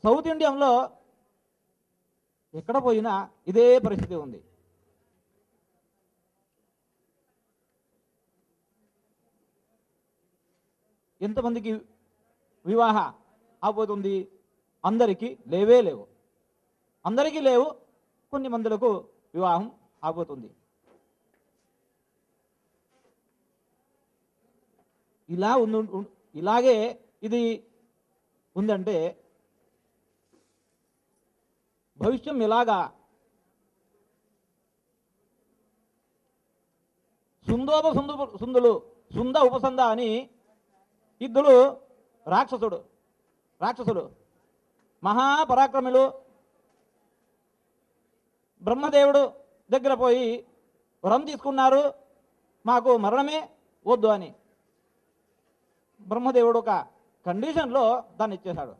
South ఇండియాలో ఎక్కడ పోయినా ఇదే పరిస్థితి ఉంది. ఎంతమందికి వివాహ ఆపోతుంది? అందరికీ లేవు. అందరికీ లేవు, కొన్ని మందులకు వివాహం ఆపోతుంది. ఇలాగే ఇది ఉందంటే భవిష్యం ఇలాగా సుంద ఉపసంద అని ఇద్దరు రాక్షసులు మహాపరాక్రములు బ్రహ్మదేవుడు దగ్గర పోయి వరం తీసుకున్నారు, మాకు మరణమే వద్దు అని. బ్రహ్మదేవుడు ఒక కండిషన్లో దాన్ని ఇచ్చేశాడు.